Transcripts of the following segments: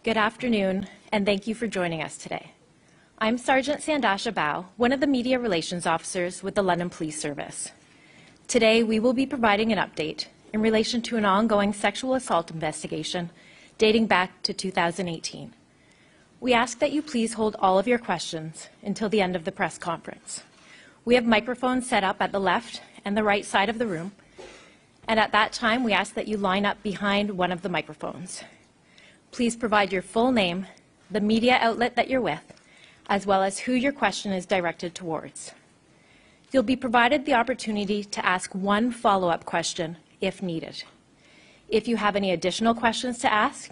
Good afternoon, and thank you for joining us today. I'm Sergeant Sandasha Bao, one of the Media Relations Officers with the London Police Service. Today, we will be providing an update in relation to an ongoing sexual assault investigation dating back to 2018. We ask that you please hold all of your questions until the end of the press conference. We have microphones set up at the left and the right side of the room, and at that time, we ask that you line up behind one of the microphones. Please provide your full name, the media outlet that you're with, as well as who your question is directed towards. You'll be provided the opportunity to ask one follow-up question if needed. If you have any additional questions to ask,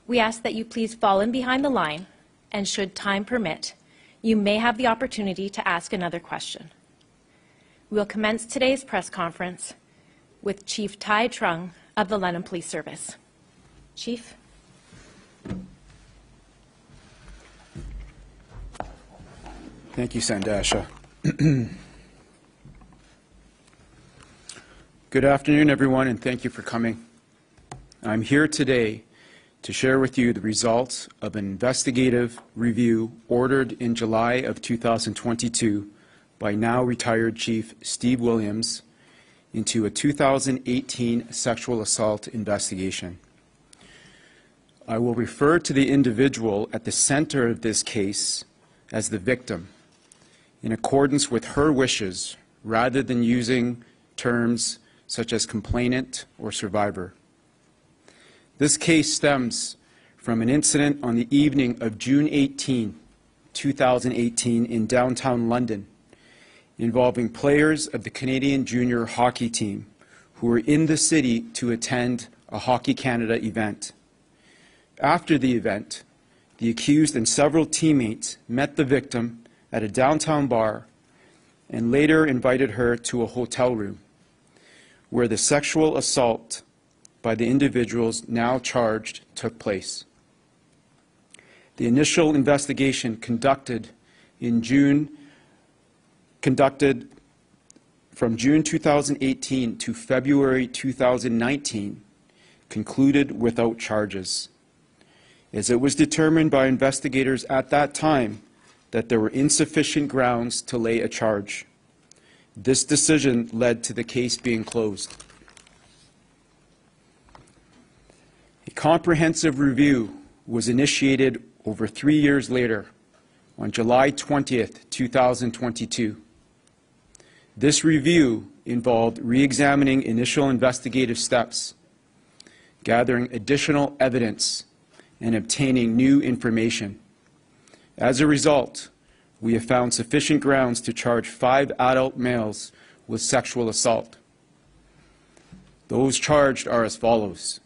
we ask that you please fall in behind the line, and should time permit, you may have the opportunity to ask another question. We'll commence today's press conference with Chief Tai Trung of the London Police Service. Chief. Thank you, Sandasha. Good afternoon, everyone, and thank you for coming. I'm here today to share with you the results of an investigative review ordered in July of 2022 by now retired Chief Steve Williams into a 2018 sexual assault investigation. I will refer to the individual at the center of this case as the victim, in accordance with her wishes, rather than using terms such as complainant or survivor. This case stems from an incident on the evening of June 18, 2018 in downtown London, involving players of the Canadian junior hockey team who were in the city to attend a Hockey Canada event. After the event, the accused and several teammates met the victim at a downtown bar and later invited her to a hotel room where the sexual assault by the individuals now charged took place. The initial investigation conducted from June 2018 to February 2019 concluded without charges, as it was determined by investigators at that time that there were insufficient grounds to lay a charge. This decision led to the case being closed. A comprehensive review was initiated over 3 years later, on July 20th, 2022. This review involved re-examining initial investigative steps, gathering additional evidence, and obtaining new information. As a result, we have found sufficient grounds to charge 5 adult males with sexual assault. Those charged are as follows: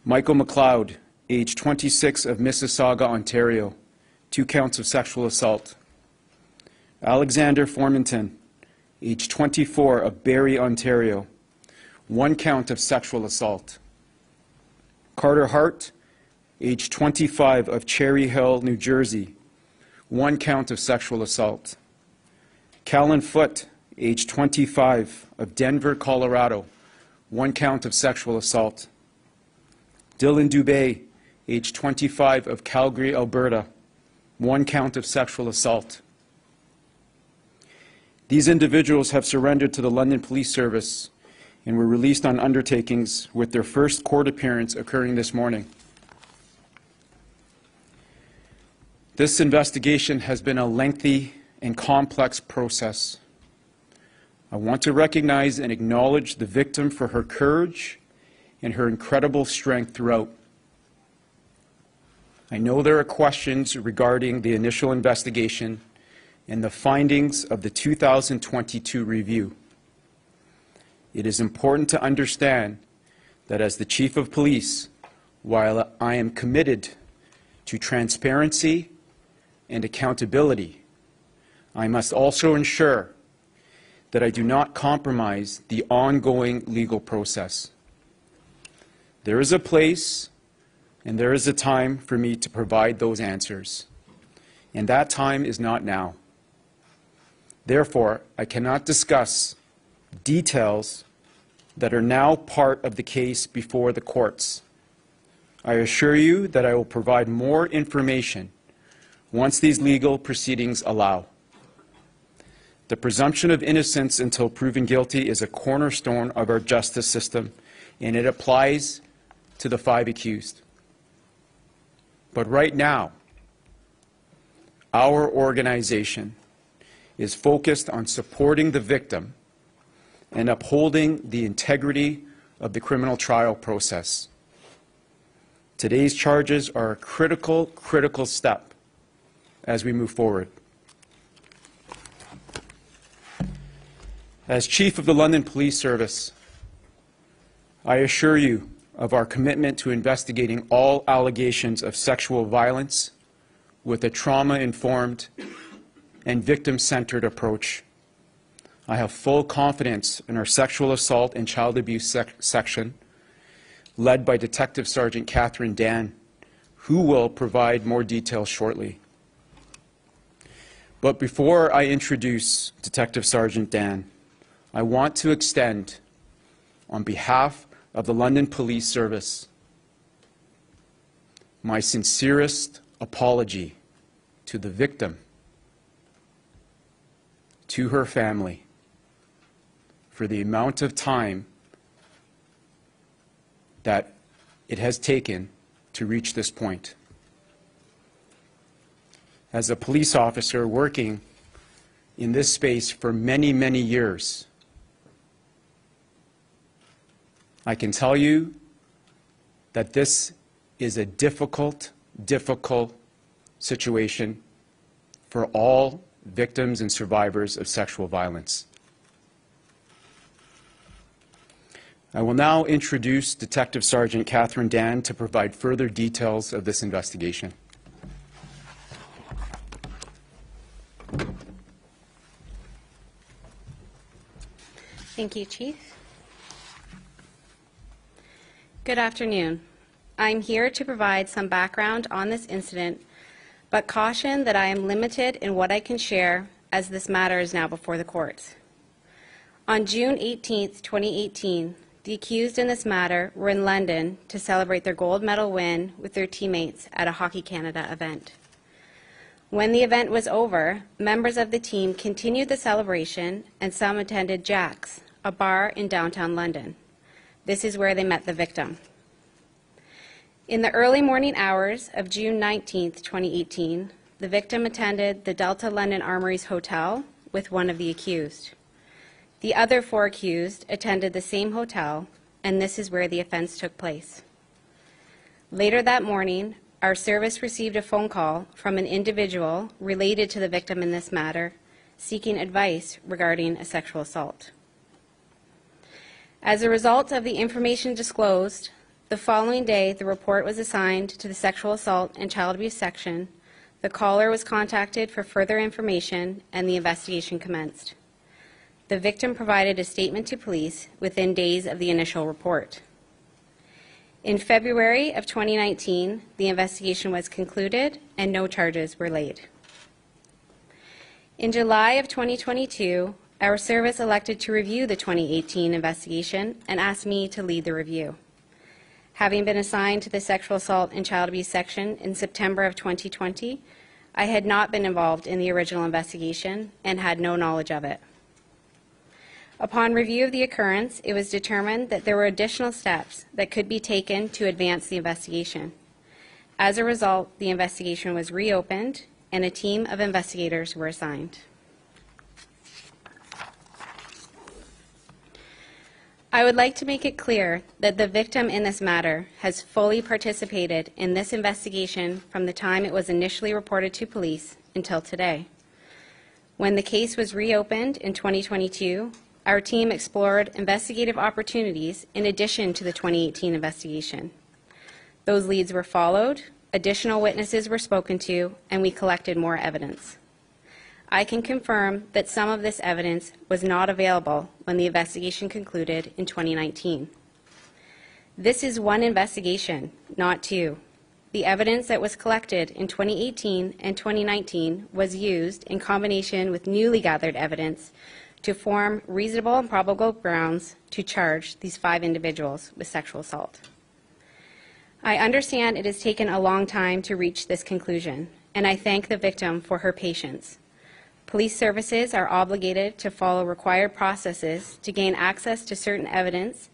Michael McLeod, age 26, of Mississauga, Ontario, 2 counts of sexual assault. Alexander Formanton, age 24, of Barrie, Ontario, 1 count of sexual assault. Carter Hart, age 25, of Cherry Hill, New Jersey, 1 count of sexual assault. Callan Foote, age 25, of Denver, Colorado, 1 count of sexual assault. Dylan Dubé, age 25, of Calgary, Alberta, 1 count of sexual assault. These individuals have surrendered to the London Police Service and were released on undertakings, with their first court appearance occurring this morning. This investigation has been a lengthy and complex process. I want to recognize and acknowledge the victim for her courage and her incredible strength throughout. I know there are questions regarding the initial investigation and the findings of the 2022 review. It is important to understand that as the Chief of Police, while I am committed to transparency and accountability, I must also ensure that I do not compromise the ongoing legal process. There is a place and there is a time for me to provide those answers, and that time is not now. Therefore, I cannot discuss details that are now part of the case before the courts. I assure you that I will provide more information once these legal proceedings allow. The presumption of innocence until proven guilty is a cornerstone of our justice system, and it applies to the 5 accused. But right now, our organization is focused on supporting the victim and upholding the integrity of the criminal trial process. Today's charges are a critical step as we move forward. As Chief of the London Police Service, I assure you of our commitment to investigating all allegations of sexual violence with a trauma-informed and victim-centered approach. I have full confidence in our sexual assault and child abuse section, led by Detective Sergeant Catherine Dan, who will provide more details shortly. But before I introduce Detective Sergeant Dan, I want to extend, on behalf of the London Police Service, my sincerest apology to the victim, to her family, for the amount of time that it has taken to reach this point. As a police officer working in this space for many, many years, I can tell you that this is a difficult situation for all victims and survivors of sexual violence. I will now introduce Detective Sergeant Catherine Dan to provide further details of this investigation. Thank you, Chief. Good afternoon. I'm here to provide some background on this incident, but caution that I am limited in what I can share as this matter is now before the courts. On June 18, 2018, the accused in this matter were in London to celebrate their gold medal win with their teammates at a Hockey Canada event. When the event was over, members of the team continued the celebration and some attended Jack's, a bar in downtown London. This is where they met the victim. In the early morning hours of June 19, 2018, the victim attended the Delta London Armories Hotel with one of the accused. The other 4 accused attended the same hotel, and this is where the offense took place. Later that morning, our service received a phone call from an individual related to the victim in this matter, seeking advice regarding a sexual assault. As a result of the information disclosed, the following day the report was assigned to the Sexual Assault and Child Abuse section, the caller was contacted for further information, and the investigation commenced. The victim provided a statement to police within days of the initial report. In February of 2019, the investigation was concluded and no charges were laid. In July of 2022, our service elected to review the 2018 investigation and asked me to lead the review. Having been assigned to the Sexual Assault and Child Abuse section in September of 2020, I had not been involved in the original investigation and had no knowledge of it. Upon review of the occurrence, it was determined that there were additional steps that could be taken to advance the investigation. As a result, the investigation was reopened and a team of investigators were assigned. I would like to make it clear that the victim in this matter has fully participated in this investigation from the time it was initially reported to police until today. When the case was reopened in 2022, our team explored investigative opportunities in addition to the 2018 investigation. Those leads were followed, additional witnesses were spoken to, and we collected more evidence. I can confirm that some of this evidence was not available when the investigation concluded in 2019. This is one investigation, not 2. The evidence that was collected in 2018 and 2019 was used in combination with newly gathered evidence to form reasonable and probable grounds to charge these 5 individuals with sexual assault. I understand it has taken a long time to reach this conclusion, and I thank the victim for her patience. Police services are obligated to follow required processes to gain access to certain evidence,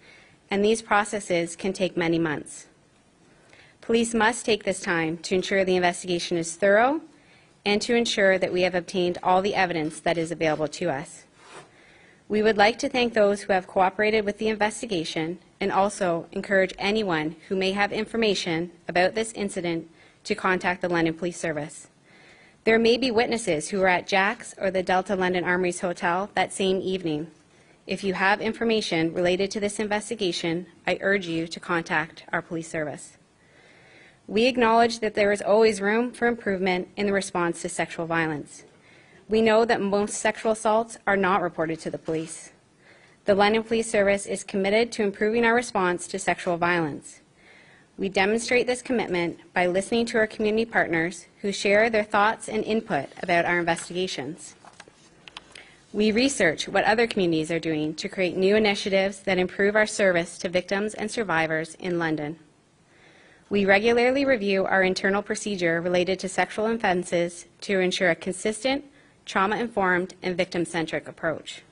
and these processes can take many months. Police must take this time to ensure the investigation is thorough and to ensure that we have obtained all the evidence that is available to us. We would like to thank those who have cooperated with the investigation and also encourage anyone who may have information about this incident to contact the London Police Service. There may be witnesses who were at Jack's or the Delta London Armories Hotel that same evening. If you have information related to this investigation, I urge you to contact our police service. We acknowledge that there is always room for improvement in the response to sexual violence. We know that most sexual assaults are not reported to the police. The London Police Service is committed to improving our response to sexual violence. We demonstrate this commitment by listening to our community partners who share their thoughts and input about our investigations. We research what other communities are doing to create new initiatives that improve our service to victims and survivors in London. We regularly review our internal procedure related to sexual offenses to ensure a consistent, trauma-informed, and victim-centric approach.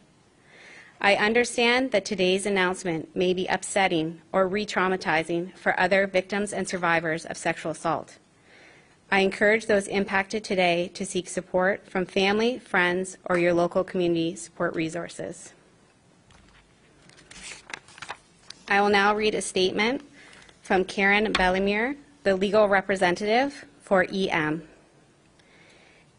I understand that today's announcement may be upsetting or re-traumatizing for other victims and survivors of sexual assault. I encourage those impacted today to seek support from family, friends, or your local community support resources. I will now read a statement from Karen Bellemere, the legal representative for EM.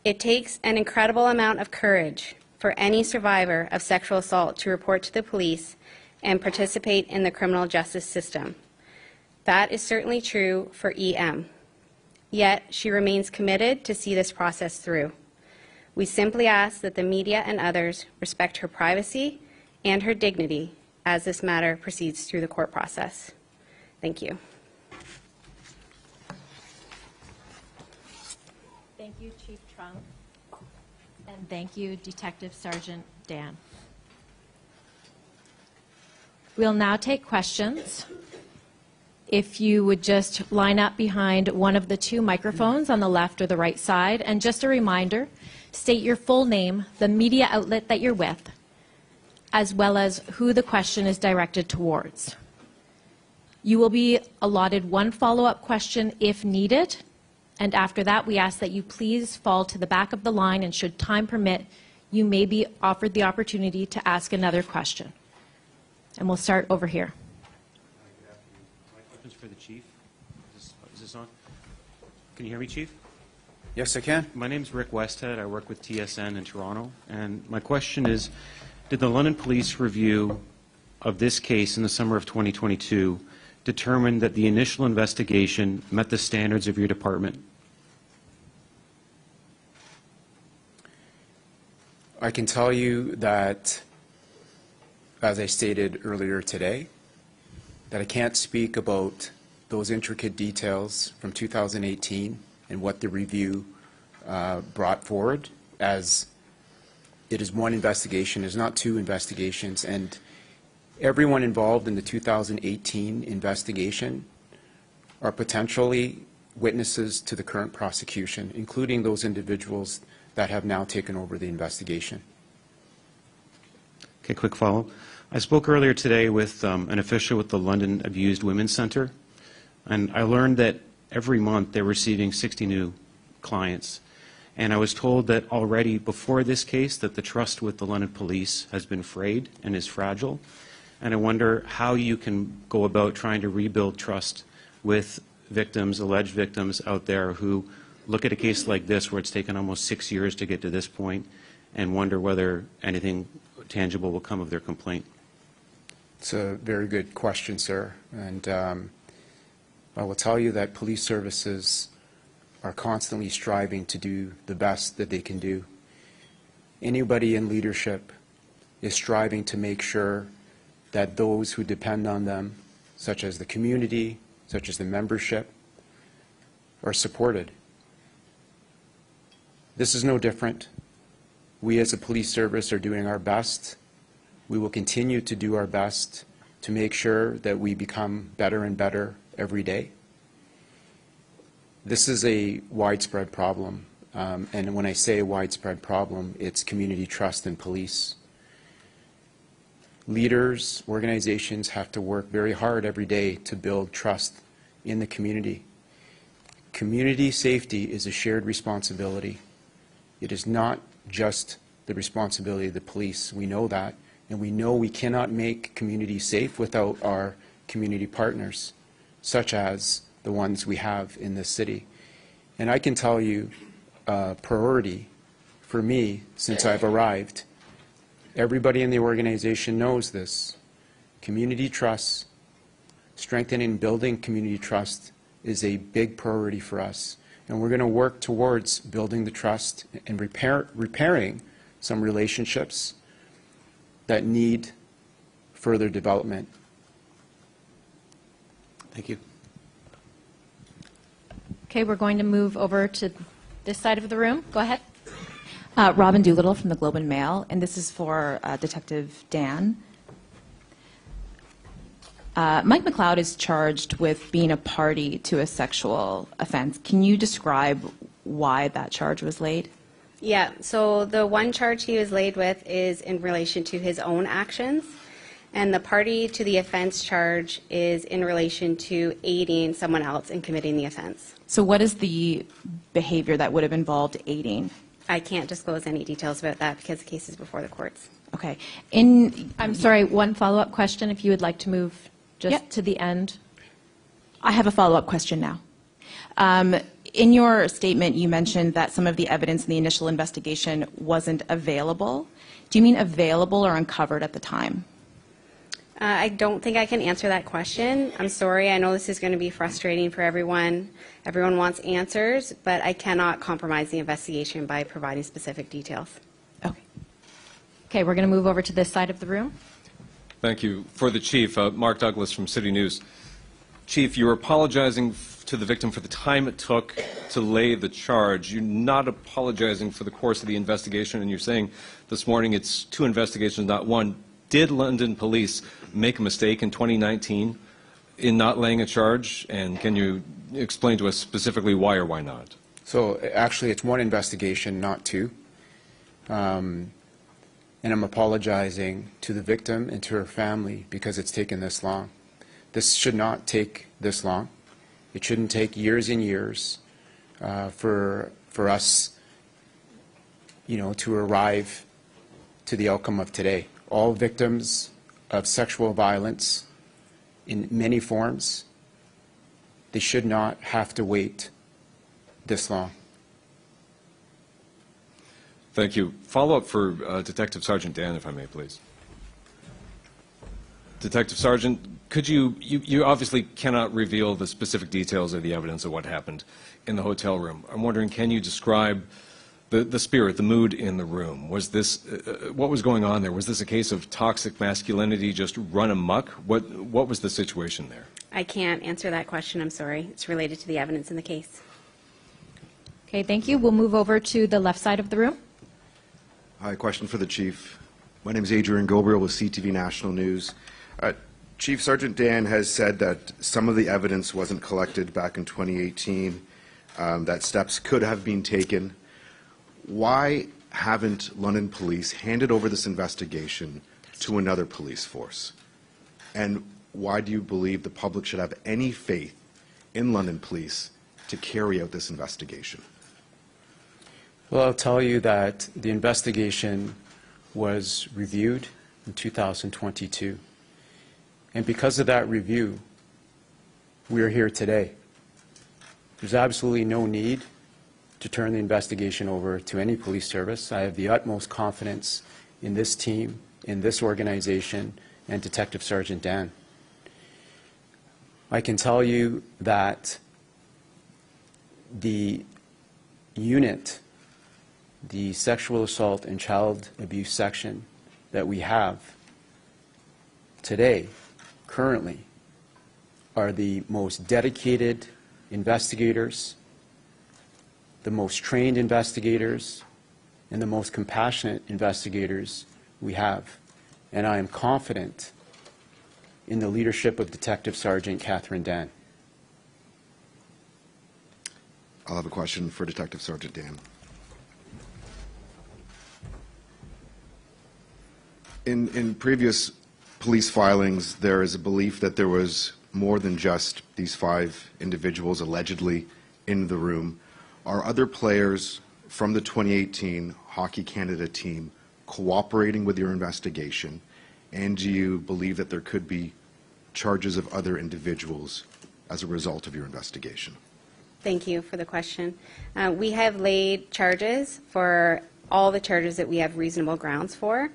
It takes an incredible amount of courage for any survivor of sexual assault to report to the police and participate in the criminal justice system. That is certainly true for EM. Yet, she remains committed to see this process through. We simply ask that the media and others respect her privacy and her dignity as this matter proceeds through the court process. Thank you. Thank you, Chief Trunk. And thank you, Detective Sergeant Dan. We'll now take questions. If you would just line up behind one of the two microphones on the left or the right side, and just a reminder, state your full name, the media outlet that you're with, as well as who the question is directed towards. You will be allotted one follow-up question if needed, and after that, we ask that you please fall to the back of the line, and should time permit, you may be offered the opportunity to ask another question. And we'll start over here. My question's for the Chief. Is this on? Can you hear me, Chief? Yes, I can. My name's Rick Westhead. I work with TSN in Toronto. And my question is, did the London Police review of this case in the summer of 2022 determine that the initial investigation met the standards of your department? I can tell you that, as I stated earlier today, that I can't speak about those intricate details from 2018 and what the review brought forward, as it is one investigation, it is not two investigations, and everyone involved in the 2018 investigation are potentially witnesses to the current prosecution, including those individuals that have now taken over the investigation. Okay, quick follow-up. I spoke earlier today with an official with the London Abused Women's Center, and I learned that every month they're receiving 60 new clients. And I was told that already before this case that the trust with the London Police has been frayed and is fragile. And I wonder how you can go about trying to rebuild trust with victims, alleged victims out there who look at a case like this where it's taken almost 6 years to get to this point and wonder whether anything tangible will come of their complaint. It's a very good question, sir. And I will tell you that police services are constantly striving to do the best that they can do. Anybody in leadership is striving to make sure that those who depend on them, such as the community, such as the membership, are supported. This is no different. We as a police service are doing our best. We will continue to do our best to make sure that we become better and better every day. This is a widespread problem, and when I say a widespread problem, it's community trust in police. Leaders, organizations have to work very hard every day to build trust in the community. Community safety is a shared responsibility. It is not just the responsibility of the police. We know that, and we know we cannot make communities safe without our community partners, such as the ones we have in this city. And I can tell you, priority for me since I've arrived, everybody in the organization knows this. Community trust, strengthening and building community trust is a big priority for us. And we're going to work towards building the trust and repairing some relationships that need further development. Thank you. Okay, we're going to move over to this side of the room. Go ahead. Robin Doolittle from the Globe and Mail, and this is for Detective Dan. Mike McLeod is charged with being a party to a sexual offense. Can you describe why that charge was laid? Yeah, so the one charge he was laid with is in relation to his own actions, and the party to the offense charge is in relation to aiding someone else in committing the offense. So what is the behavior that would have involved aiding? I can't disclose any details about that because the case is before the courts. Okay. I'm sorry, one follow-up question, if you would like to move just Yep. to the end. I have a follow-up question now. In your statement, you mentioned that some of the evidence in the initial investigation wasn't available. Do you mean available or uncovered at the time? I don't think I can answer that question. I'm sorry. I know this is going to be frustrating for everyone. Everyone wants answers, but I cannot compromise the investigation by providing specific details. Okay. Okay, we're going to move over to this side of the room. Thank you. For the Chief, Mark Douglas from City News. Chief, you're apologizing to the victim for the time it took to lay the charge. You're not apologizing for the course of the investigation, and you're saying this morning it's 2 investigations, not 1. Did London Police make a mistake in 2019 in not laying a charge? And can you explain to us specifically why or why not? So actually, it's 1 investigation, not 2. And I'm apologizing to the victim and to her family because it's taken this long. This should not take this long. It shouldn't take years and years for us, to arrive to the outcome of today. All victims of sexual violence in many forms, they should not have to wait this long. Thank you. Follow-up for Detective Sergeant Dan, if I may, please. Detective Sergeant, could you obviously cannot reveal the specific details of the evidence of what happened in the hotel room. I'm wondering, can you describe the spirit, the mood in the room? Was this, what was going on there? Was this a case of toxic masculinity just run amok? What was the situation there? I can't answer that question. I'm sorry. It's related to the evidence in the case. Okay, thank you. We'll move over to the left side of the room. Hi, question for the Chief. My name is Adrian Gobriel with CTV National News. Chief, Sergeant Dan has said that some of the evidence wasn't collected back in 2018, that steps could have been taken. Why haven't London Police handed over this investigation to another police force? And why do you believe the public should have any faith in London Police to carry out this investigation? Well, I'll tell you that the investigation was reviewed in 2022. And because of that review, we are here today. There's absolutely no need to turn the investigation over to any police service. I have the utmost confidence in this team, in this organization, and Detective Sergeant Dan. I can tell you that the unit, the sexual assault and child abuse section that we have today, currently, are the most dedicated investigators, the most trained investigators, and the most compassionate investigators we have. And I am confident in the leadership of Detective Sergeant Catherine Dan. I'll have a question for Detective Sergeant Dan. In previous police filings, there is a belief that there was more than just these 5 individuals allegedly in the room. Are other players from the 2018 Hockey Canada team cooperating with your investigation? And do you believe that there could be charges of other individuals as a result of your investigation? Thank you for the question. We have laid charges for all the charges that we have reasonable grounds for,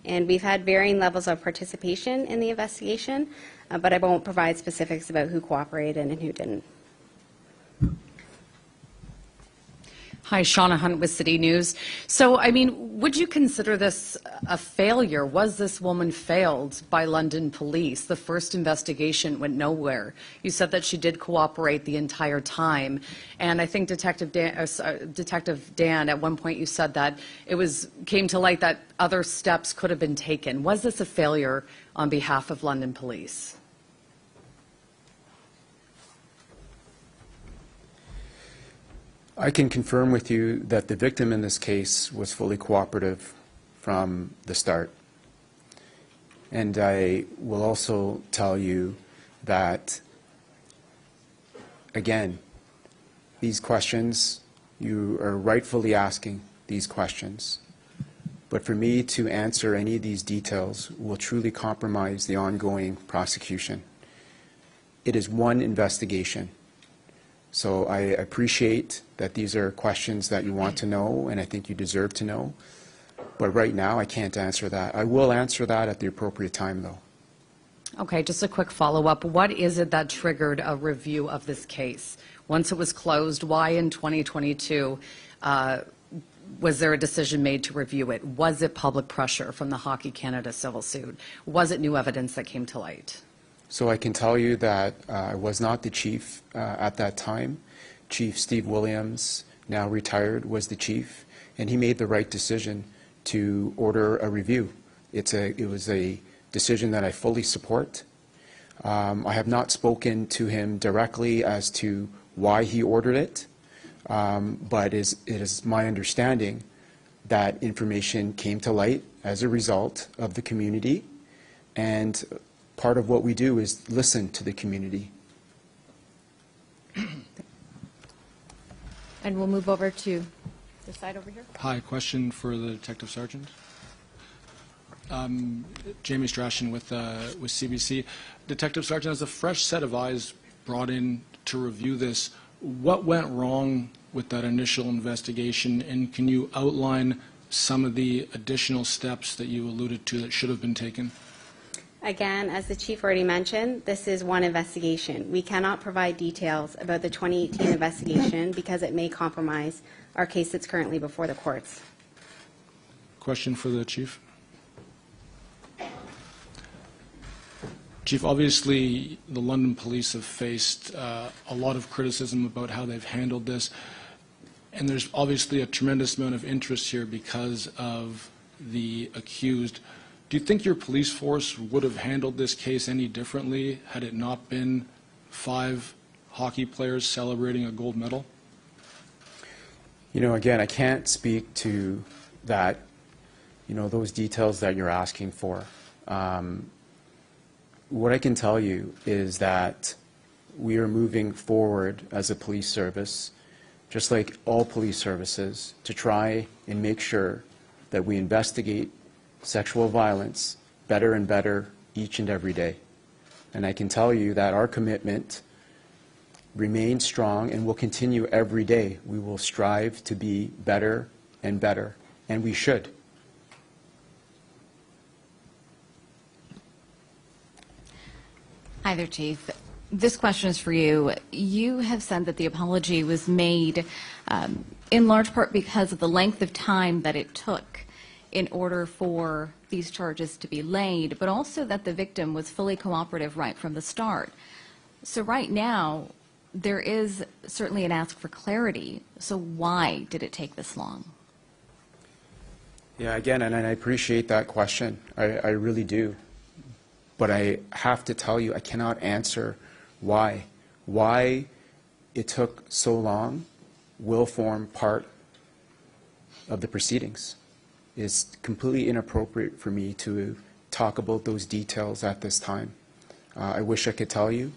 and we've had varying levels of participation in the investigation, but I won't provide specifics about who cooperated and who didn't. Hi, Shauna Hunt with City News. So, I mean, would you consider this a failure? Was this woman failed by London police? The first investigation went nowhere. You said that she did cooperate the entire time. And I think Detective Dan, at one point you said that came to light that other steps could have been taken. Was this a failure on behalf of London police? I can confirm with you that the victim in this case was fully cooperative from the start. And I will also tell you that, again, these questions, you are rightfully asking these questions. But for me to answer any of these details will truly compromise the ongoing prosecution. It is one investigation. So I appreciate that these are questions that you want to know, and I think you deserve to know. But right now, I can't answer that. I will answer that at the appropriate time, though. Okay, just a quick follow-up. What is it that triggered a review of this case? Once it was closed, why in 2022 was there a decision made to review it? Was it public pressure from the Hockey Canada civil suit? Was it new evidence that came to light? So I can tell you that I was not the chief at that time. Chief Steve Williams, now retired, was the chief, and he made the right decision to order a review. It was a decision that I fully support. I have not spoken to him directly as to why he ordered it, but it is my understanding that information came to light as a result of the community, and part of what we do is listen to the community. And we'll move over to this side over here. Hi, question for the Detective Sergeant. Jamie Strachan with CBC. Detective Sergeant, as a fresh set of eyes brought in to review this, what went wrong with that initial investigation, and can you outline some of the additional steps that you alluded to that should have been taken? Again, as the chief already mentioned, this is one investigation. We cannot provide details about the 2018 investigation because it may compromise our case that's currently before the courts. Question for the chief. Chief, obviously the London police have faced a lot of criticism about how they've handled this, and there's obviously a tremendous amount of interest here because of the accused. Do you think your police force would have handled this case any differently had it not been 5 hockey players celebrating a gold medal? You know, again, I can't speak to that, those details that you're asking for. What I can tell you is that we are moving forward as a police service, just like all police services, to try and make sure that we investigate sexual violence better and better each and every day. And I can tell you that our commitment remains strong and will continue every day. We will strive to be better and better, and we should. Hi there, Chief. This question is for you. You have said that the apology was made in large part because of the length of time that it took in order for these charges to be laid, but also that the victim was fully cooperative right from the start. So right now, there is certainly an ask for clarity. So why did it take this long? Yeah, again, and I appreciate that question. I really do. But I have to tell you, I cannot answer why. Why it took so long will form part of the proceedings. It's completely inappropriate for me to talk about those details at this time. I wish I could tell you,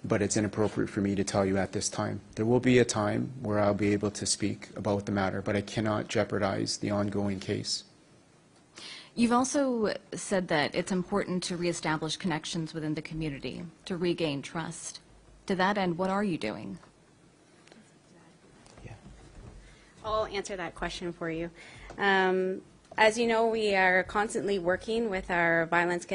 but it's inappropriate for me to tell you at this time. There will be a time where I'll be able to speak about the matter, but I cannot jeopardize the ongoing case. You've also said that it's important to reestablish connections within the community, to regain trust. To that end, what are you doing? Yeah. I'll answer that question for you. As you know, we are constantly working with our Violence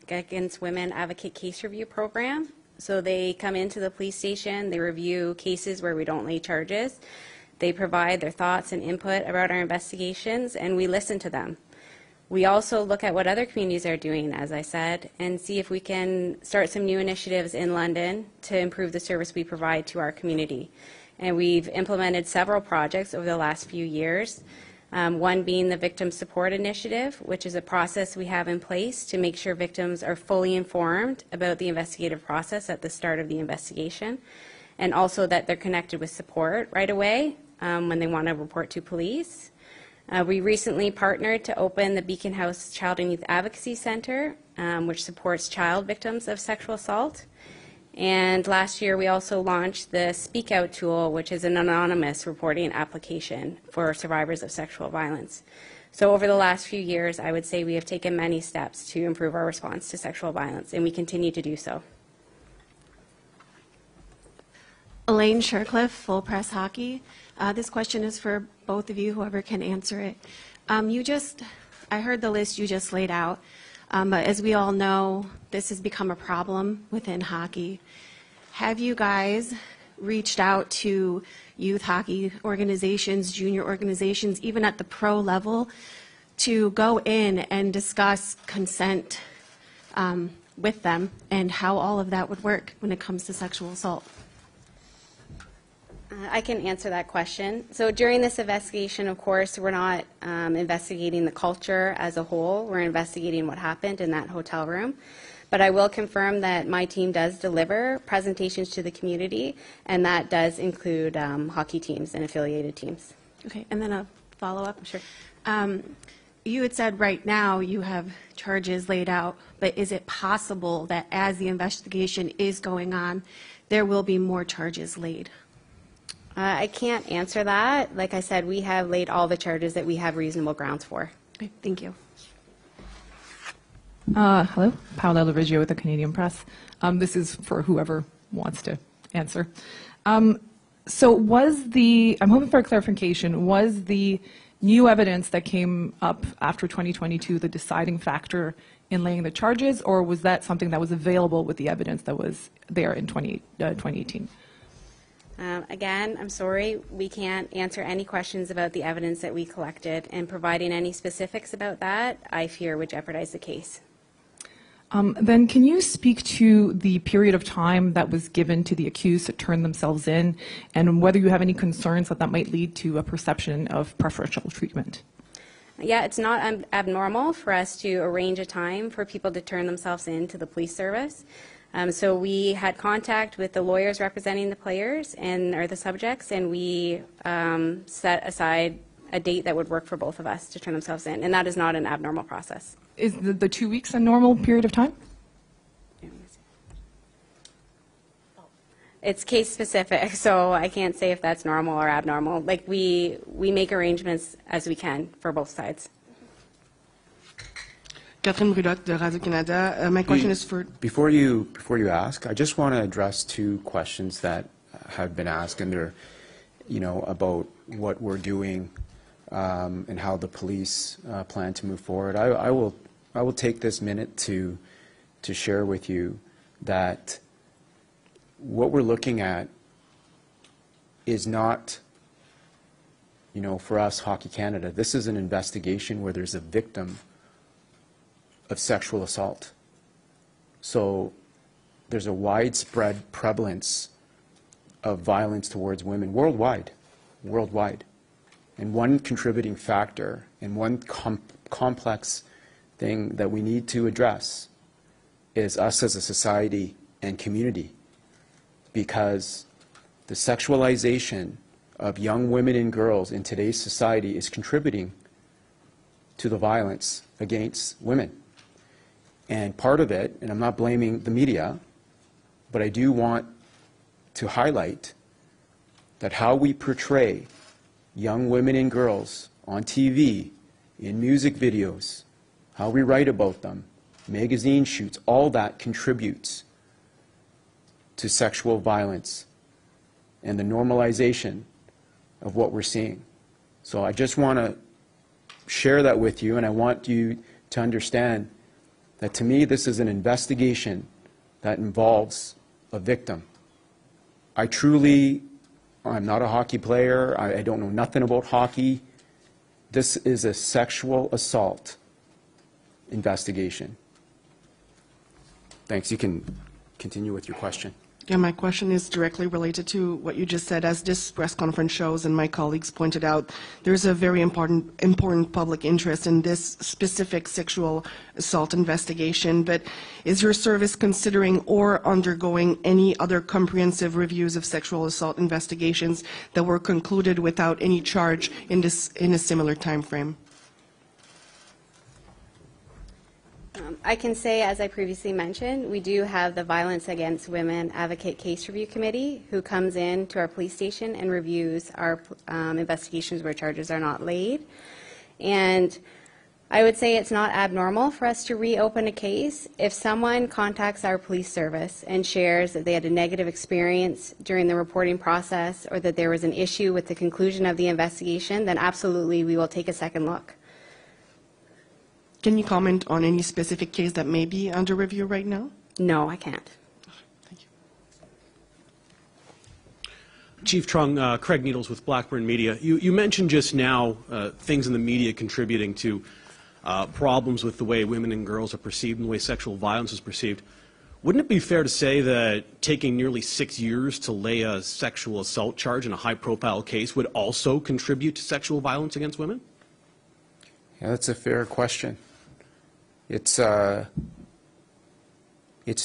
Against Women Advocate Case Review Program. So they come into the police station, they review cases where we don't lay charges, they provide their thoughts and input about our investigations, and we listen to them. We also look at what other communities are doing, as I said, and see if we can start some new initiatives in London to improve the service we provide to our community. And we've implemented several projects over the last few years. One being the Victim Support Initiative, which is a process we have in place to make sure victims are fully informed about the investigative process at the start of the investigation, and also that they're connected with support right away when they want to report to police. We recently partnered to open the Beacon House Child and Youth Advocacy Center, which supports child victims of sexual assault. And last year, we also launched the Speak Out tool, which is an anonymous reporting application for survivors of sexual violence. So over the last few years, I would say we have taken many steps to improve our response to sexual violence, and we continue to do so. Elaine Shercliffe, Full Press Hockey. This question is for both of you, whoever can answer it. I heard the list you just laid out. But as we all know, this has become a problem within hockey. Have you guys reached out to youth hockey organizations, junior organizations, even at the pro level, to go in and discuss consent with them and how all of that would work when it comes to sexual assault? I can answer that question. So during this investigation, of course, we're not investigating the culture as a whole. We're investigating what happened in that hotel room. But I will confirm that my team does deliver presentations to the community, and that does include hockey teams and affiliated teams. Okay, and then a follow-up. Sure. You had said right now you have charges laid out, but is it possible that as the investigation is going on, there will be more charges laid? I can't answer that. Like I said, we have laid all the charges that we have reasonable grounds for. Okay, thank you. Hello, Paola Lavigio with the Canadian Press. This is for whoever wants to answer. So I'm hoping for a clarification, was the new evidence that came up after 2022 the deciding factor in laying the charges, or was that something that was available with the evidence that was there in 2018? Again, I'm sorry, we can't answer any questions about the evidence that we collected, and providing any specifics about that, I fear, would jeopardize the case. Then can you speak to the period of time that was given to the accused to turn themselves in, and whether you have any concerns that that might lead to a perception of preferential treatment? Yeah, it's not abnormal for us to arrange a time for people to turn themselves in to the police service. So we had contact with the lawyers representing the players or the subjects, and we set aside a date that would work for both of us to turn themselves in, and that is not an abnormal process. Is the 2 weeks a normal period of time? It's case specific, so I can't say if that's normal or abnormal. Like we make arrangements as we can for both sides. Catherine Brulotte de Radio-Canada. My question is for... Before you ask, I just want to address two questions that have been asked, and they're, about what we're doing and how the police plan to move forward. I will take this minute to share with you that what we're looking at is not, for us, Hockey Canada, this is an investigation where there's a victim of sexual assault. So there's a widespread prevalence of violence towards women worldwide. And one contributing factor and one complex thing that we need to address is us as a society and community, because the sexualization of young women and girls in today's society is contributing to the violence against women. And part of it, and I'm not blaming the media, but I do want to highlight that how we portray young women and girls on TV, in music videos, how we write about them, magazine shoots, all that contributes to sexual violence and the normalization of what we're seeing. So I just want to share that with you, and I want you to understand that to me this is an investigation that involves a victim. I'm not a hockey player. I don't know nothing about hockey. This is a sexual assault investigation. Thanks. You can continue with your question. Yeah, my question is directly related to what you just said. As this press conference shows, and my colleagues pointed out, there's a very important public interest in this specific sexual assault investigation. But is your service considering or undergoing any other comprehensive reviews of sexual assault investigations that were concluded without any charge in a similar time frame? I can say, as I previously mentioned, we do have the Violence Against Women Advocate Case Review Committee who comes in to our police station and reviews our investigations where charges are not laid. And I would say it's not abnormal for us to reopen a case. If someone contacts our police service and shares that they had a negative experience during the reporting process or that there was an issue with the conclusion of the investigation, then absolutely we will take a second look. Can you comment on any specific case that may be under review right now? No, I can't. Thank you. Chief Trung, Craig Needles with Blackburn Media. You mentioned just now things in the media contributing to problems with the way women and girls are perceived and the way sexual violence is perceived. Wouldn't it be fair to say that taking nearly 6 years to lay a sexual assault charge in a high-profile case would also contribute to sexual violence against women? Yeah, that's a fair question. It's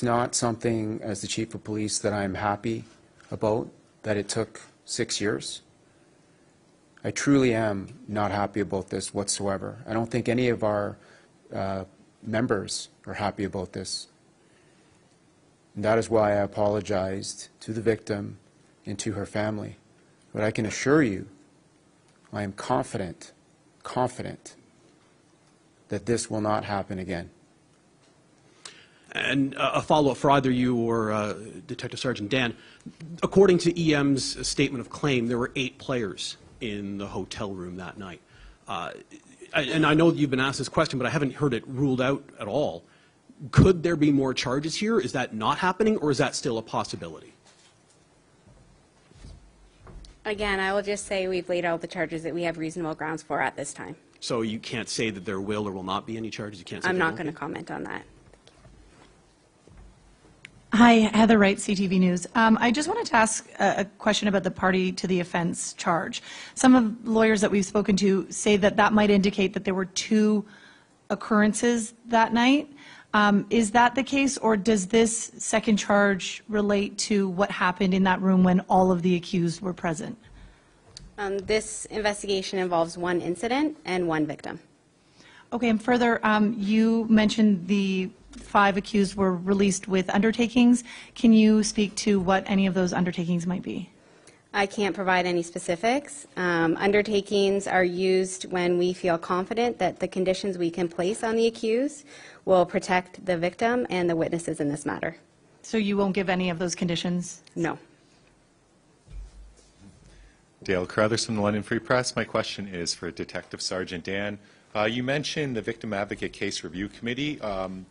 not something, as the Chief of Police, that I'm happy about, that it took 6 years. I truly am not happy about this whatsoever. I don't think any of our members are happy about this. And that is why I apologized to the victim and to her family. But I can assure you, I am confident that this will not happen again. And a follow-up for either you or Detective Sergeant Dan. According to EM's statement of claim, there were 8 players in the hotel room that night. And I know that you've been asked this question, but I haven't heard it ruled out at all. Could there be more charges here? Is that not happening, or is that still a possibility? Again, I will just say we've laid out the charges that we have reasonable grounds for at this time. So you can't say that there will or will not be any charges? You can't say I'm there not won't going to be? comment on that. Hi, Heather Wright, CTV News. I just wanted to ask a question about the party to the offense charge. Some of lawyers that we've spoken to say that that might indicate that there were 2 occurrences that night. Is that the case, or does this second charge relate to what happened in that room when all of the accused were present? This investigation involves 1 incident and 1 victim. Okay, and further, you mentioned the 5 accused were released with undertakings. Can you speak to what any of those undertakings might be? I can't provide any specifics. Undertakings are used when we feel confident that the conditions we can place on the accused will protect the victim and the witnesses in this matter. So you won't give any of those conditions? No. Dale Carruthers from the London Free Press. My question is for Detective Sergeant Dan. You mentioned the Victim Advocate Case Review Committee.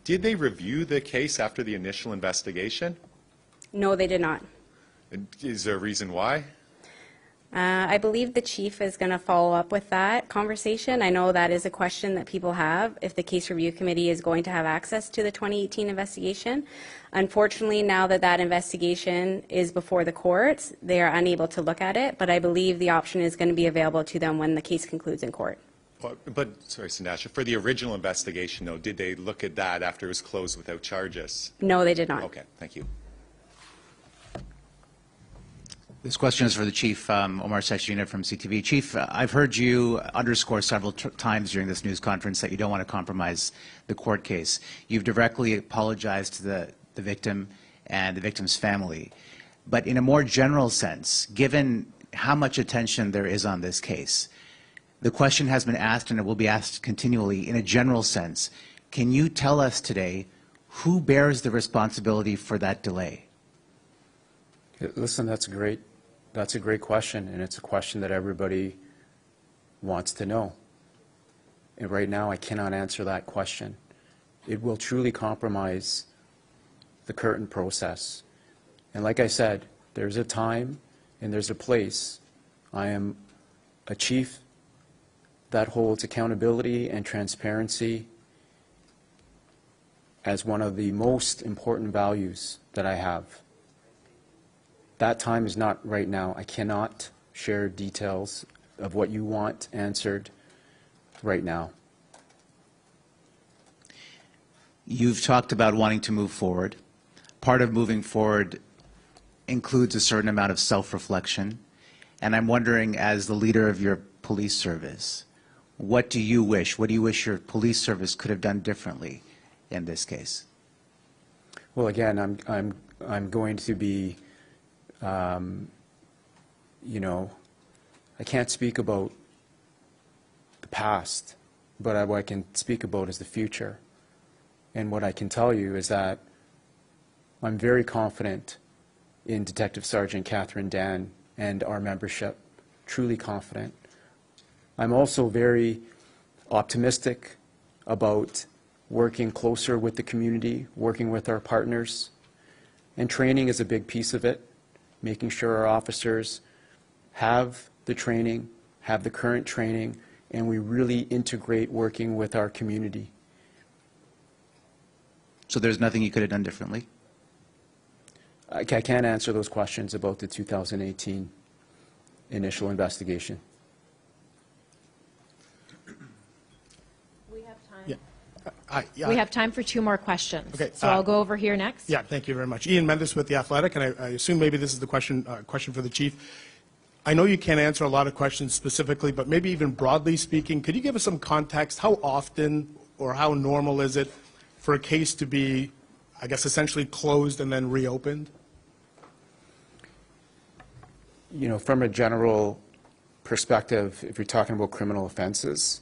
Did they review the case after the initial investigation? No, they did not. Is there a reason why? I believe the chief is going to follow up with that conversation. I know that is a question that people have, if the case review committee is going to have access to the 2018 investigation. Unfortunately, now that that investigation is before the courts, they are unable to look at it, but I believe the option is going to be available to them when the case concludes in court. But sorry, Sandasha, for the original investigation, though, did they look at that after it was closed without charges? No, they did not. Okay, thank you. This question is for the Chief, Omar Seshina from CTV. Chief, I've heard you underscore several times during this news conference that you don't want to compromise the court case. You've directly apologized to the victim and the victim's family. But in a more general sense, given how much attention there is on this case, the question has been asked, and it will be asked continually, in a general sense, can you tell us today who bears the responsibility for that delay? Listen, that's a great question, and it's a question that everybody wants to know. And right now, I cannot answer that question. It will truly compromise the current process. And like I said, there's a time and there's a place. I am a chief that holds accountability and transparency as one of the most important values that I have. That time is not right now. I cannot share details of what you want answered right now. You've talked about wanting to move forward. Part of moving forward includes a certain amount of self-reflection. And I'm wondering, as the leader of your police service, what do you wish your police service could have done differently in this case? Well, again, I'm going to be, you know, I can't speak about the past, but what I can speak about is the future. And what I can tell you is that I'm very confident in Detective Sergeant Catherine Dan and our membership, truly confident. I'm also very optimistic about working closer with the community, working with our partners. And training is a big piece of it, making sure our officers have the training, have the current training, and we really integrate working with our community. So there's nothing you could have done differently? I can't answer those questions about the 2018 initial investigation. We have time. Yeah. We have time for 2 more questions. Okay, so I'll go over here next. Yeah, thank you very much. Ian Mendes with The Athletic, and I assume maybe this is the question for the Chief. I know you can't answer a lot of questions specifically, but maybe even broadly speaking, could you give us some context? How often or how normal is it for a case to be, I guess, essentially closed and then reopened? You know, from a general perspective, if you're talking about criminal offenses,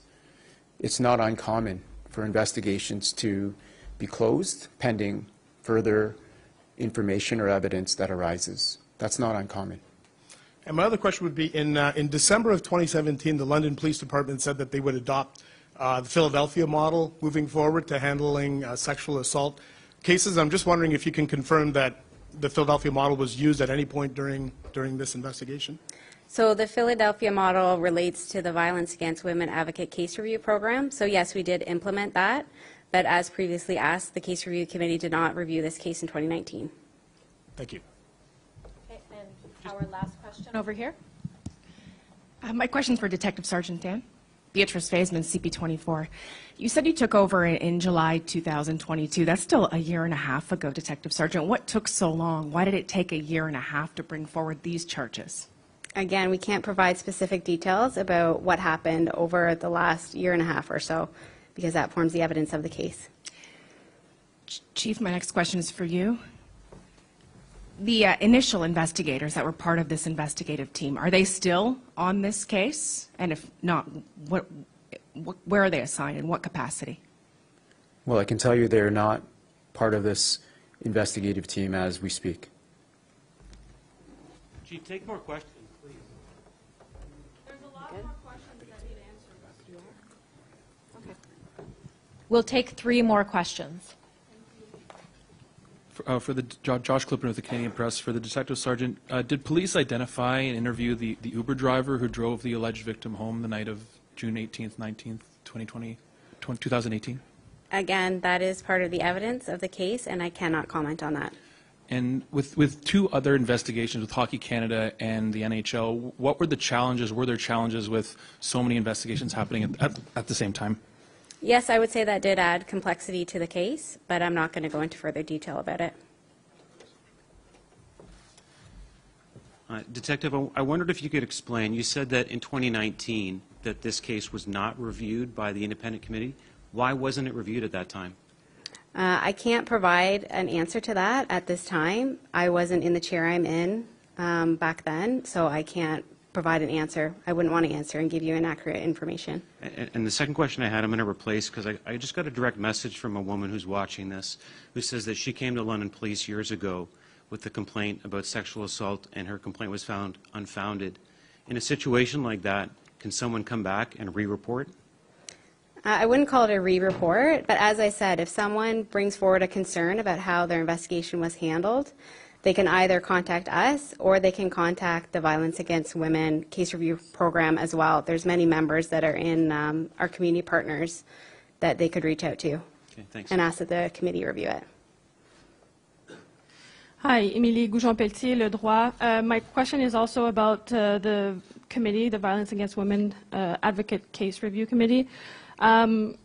it's not uncommon for investigations to be closed pending further information or evidence that arises. That's not uncommon. And my other question would be, in December of 2017, the London Police Department said that they would adopt the Philadelphia model moving forward to handling sexual assault cases. I'm just wondering if you can confirm that the Philadelphia model was used at any point during this investigation. So the Philadelphia model relates to the Violence Against Women Advocate Case Review Program. So yes, we did implement that, but as previously asked, the Case Review Committee did not review this case in 2019. Thank you. Okay, and our last question over here. My question's for Detective Sergeant Dan. Beatrice Faisman, CP24. You said you took over in July 2022. That's still a year and a half ago, Detective Sergeant. What took so long? Why did it take a year and a half to bring forward these charges? Again, we can't provide specific details about what happened over the last year and a half or so, because that forms the evidence of the case. Chief, my next question is for you. The initial investigators that were part of this investigative team, are they still on this case? And if not, where are they assigned, in what capacity? Well, I can tell you they're not part of this investigative team as we speak. Chief, take more questions, please. There's a lot more questions that need answers. Okay. We'll take 3 more questions. For the Josh Clipper with the Canadian Press, for the Detective Sergeant, did police identify and interview the Uber driver who drove the alleged victim home the night of June 18th, 19th, 2018? Again, that is part of the evidence of the case, and I cannot comment on that. And with 2 other investigations with Hockey Canada and the NHL, what were the challenges? Were there challenges with so many investigations happening at the same time? Yes, I would say that did add complexity to the case, but I'm not going to go into further detail about it. Detective, I wondered if you could explain, you said that in 2019 that this case was not reviewed by the independent committee. Why wasn't it reviewed at that time? I can't provide an answer to that at this time. I wasn't in the chair I'm in back then, so I can't provide an answer. I wouldn't want to answer and give you inaccurate information. And the second question I had, I'm going to replace, because I just got a direct message from a woman who's watching this, who says that she came to London Police years ago with a complaint about sexual assault, and her complaint was found unfounded. In a situation like that, can someone come back and re-report? I wouldn't call it a re-report, but as I said, if someone brings forward a concern about how their investigation was handled, they can either contact us or they can contact the Violence Against Women Case Review Program as well. There's many members that are in our community partners that they could reach out to and ask that the committee review it. Hi, Émilie Goujon-Pelletier, Le Droit. My question is also about the committee, the Violence Against Women Advocate Case Review Committee. I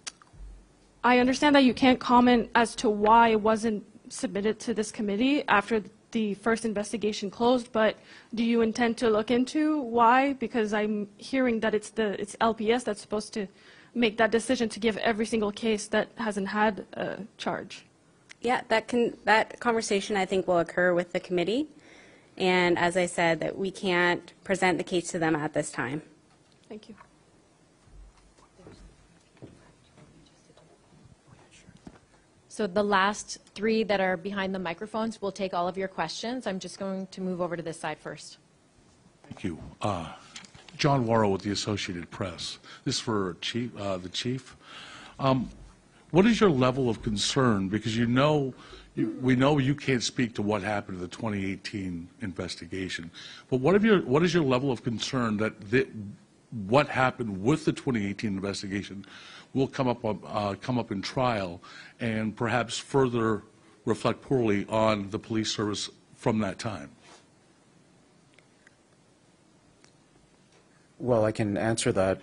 understand that you can't comment as to why it wasn't submitted to this committee after the first investigation closed, but do you intend to look into why? Because I'm hearing that it's LPS that's supposed to make that decision to give every single case that hasn't had a charge. Yeah, that conversation I think will occur with the committee, and as I said, that we can't present the case to them at this time. Thank you. So the last three that are behind the microphones will take all of your questions. I'm just going to move over to this side first. Thank you. John Worrell with the Associated Press. This is for the chief. What is your level of concern? Because we know you can't speak to what happened in the 2018 investigation, but what is your level of concern that what happened with the 2018 investigation will come up in trial and perhaps further reflect poorly on the police service from that time? Well, I can answer that.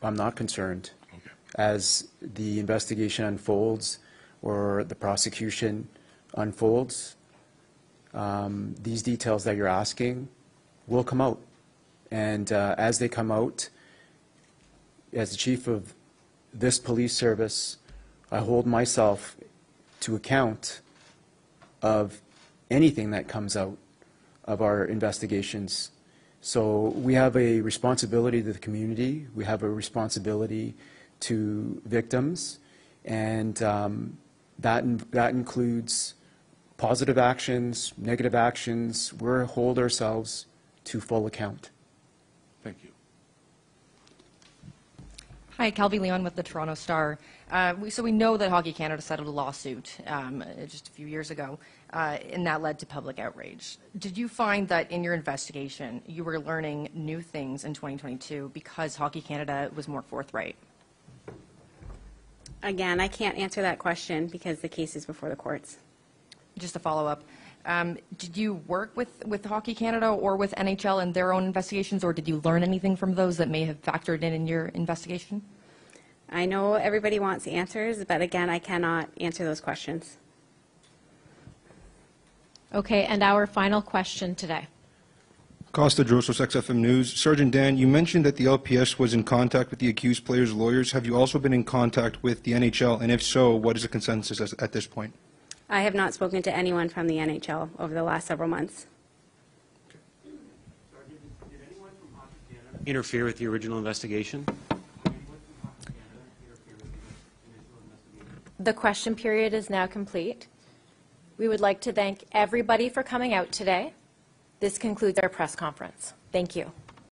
I'm not concerned. Okay. As the investigation unfolds or the prosecution unfolds, these details that you're asking will come out. And as they come out, as the chief of this police service, I hold myself to account of anything that comes out of our investigations. So we have a responsibility to the community, we have a responsibility to victims, and that includes positive actions, negative actions. We hold ourselves to full account. Thank you. Hi, Calvi Leon with the Toronto Star. So we know that Hockey Canada settled a lawsuit just a few years ago, and that led to public outrage. Did you find that in your investigation you were learning new things in 2022 because Hockey Canada was more forthright? Again, I can't answer that question because the case is before the courts. Just a follow-up. Did you work with Hockey Canada or with NHL in their own investigations, or did you learn anything from those that may have factored in your investigation? I know everybody wants answers, but again, I cannot answer those questions. Okay, and our final question today. Costa Drosos, XFM News. Sergeant Dan, you mentioned that the LPS was in contact with the accused players' lawyers. Have you also been in contact with the NHL? And if so, what is the consensus at this point? I have not spoken to anyone from the NHL over the last several months. Interfere with the original investigation? The question period is now complete. We would like to thank everybody for coming out today. This concludes our press conference. Thank you.